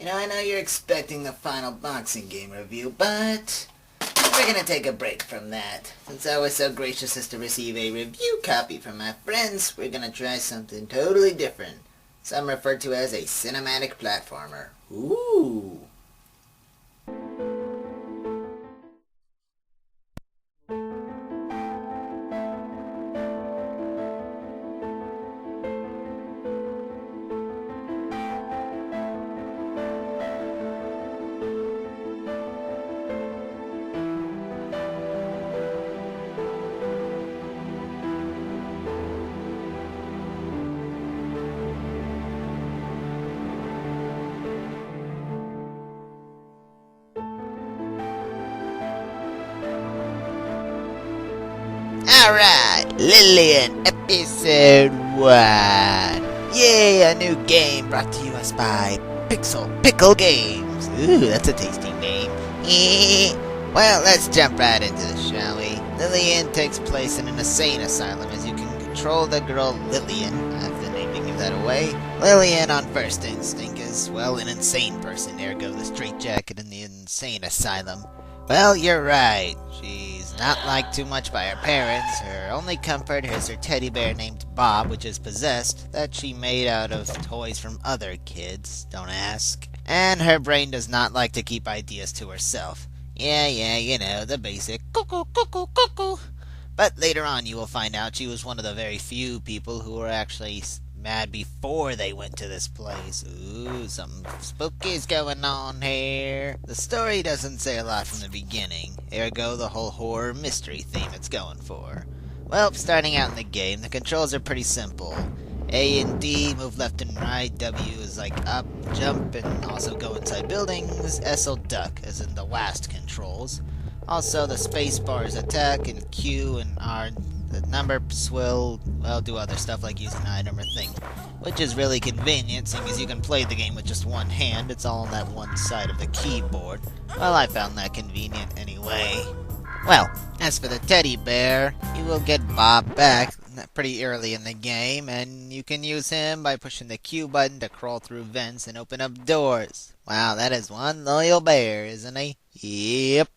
I know you're expecting the final boxing game review, but we're gonna take a break from that. Since I was so gracious as to receive a review copy from my friends, we're gonna try something totally different. Some refer to as a cinematic platformer. Ooh. Alright, Lylian, episode 1. Yay, a new game brought to us by Pixel Pickle Games. Ooh, that's a tasty name. Well, let's jump right into this, shall we? Lylian takes place in an insane asylum as you can control the girl Lylian. I have the name to give that away. Lylian, on first instinct, is, well, an insane person, ergo the straitjacket in the insane asylum. Well, you're right. She's not liked too much by her parents. Her only comfort is her teddy bear named Bob, which is possessed, that she made out of toys from other kids, don't ask. And her brain does not like to keep ideas to herself. Yeah, you know, the basic cuckoo, cuckoo, cuckoo. But later on you will find out she was one of the very few people who were actually mad before they went to this place. Ooh, something spooky's going on here. The story doesn't say a lot from the beginning, ergo the whole horror mystery theme it's going for. Well, starting out in the game, the controls are pretty simple. A and D, move left and right. W is like up, jump, and also go inside buildings. S will duck, as in the WASD controls. Also, the space bar is attack, and Q and R, the numbers will, well, do other stuff like use an item or thing. Which is really convenient, seeing as you can play the game with just one hand. It's all on that one side of the keyboard. Well, I found that convenient anyway. Well, as for the teddy bear, you will get Bob back pretty early in the game, and you can use him by pushing the Q button to crawl through vents and open up doors. Wow, that is one loyal bear, isn't he? Yep.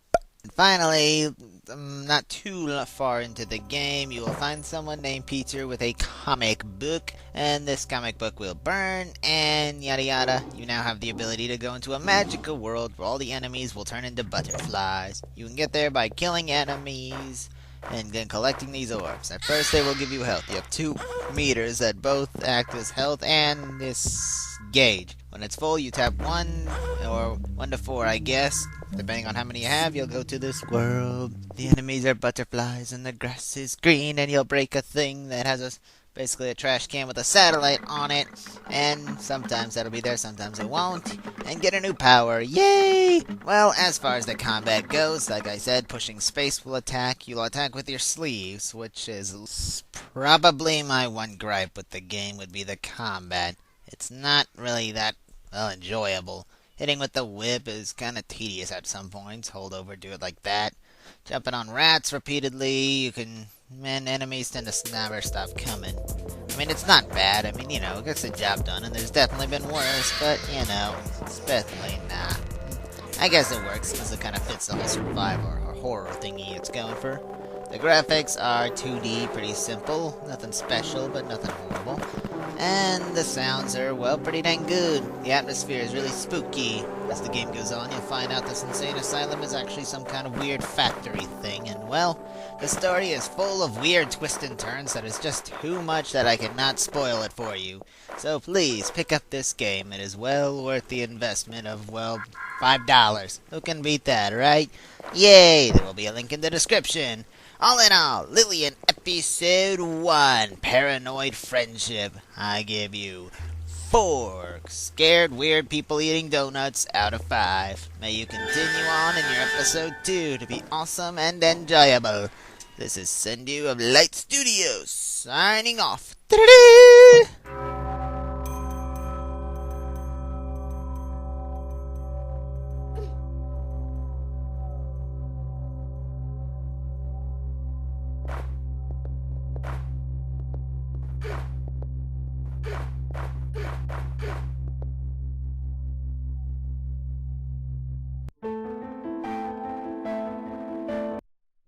And finally, not too far into the game, you will find someone named Peter with a comic book, and this comic book will burn, and yada yada. You now have the ability to go into a magical world where all the enemies will turn into butterflies. You can get there by killing enemies and then collecting these orbs. At first they will give you health. You have 2 meters that both act as health and this gauge. When it's full, you tap 1 or 1 to 4, I guess. Depending on how many you have, you'll go to this world. The enemies are butterflies and the grass is green, and you'll break a thing that has basically a trash can with a satellite on it, and sometimes that'll be there, sometimes it won't, and get a new power. Yay! Well, as far as the combat goes, like I said, pushing space will attack. You'll attack with your sleeves, which is probably my one gripe with the game would be the combat. It's not really that, well, enjoyable. Hitting with the whip is kind of tedious at some points. Hold over, do it like that. Jumping on rats repeatedly, you can... Man, enemies tend to never stop coming. I mean, it's not bad. I mean, it gets the job done, and there's definitely been worse, but, it's definitely nah. I guess it works, because it kind of fits the whole survival or horror thingy it's going for. The graphics are 2D, pretty simple. Nothing special, but nothing horrible. And the sounds are, well, pretty dang good. The atmosphere is really spooky. As the game goes on, you'll find out this insane asylum is actually some kind of weird factory thing. And, well, the story is full of weird twists and turns that is just too much that I cannot spoil it for you. So please, pick up this game. It is well worth the investment of, well, $5. Who can beat that, right? Yay! There will be a link in the description. All in all, Lylian Episode 1, Paranoid Friendship. I give you 4 scared weird people eating donuts out of 5. May you continue on in your Episode 2 to be awesome and enjoyable. This is Sendu of Light Studios, signing off. Ta-da-da!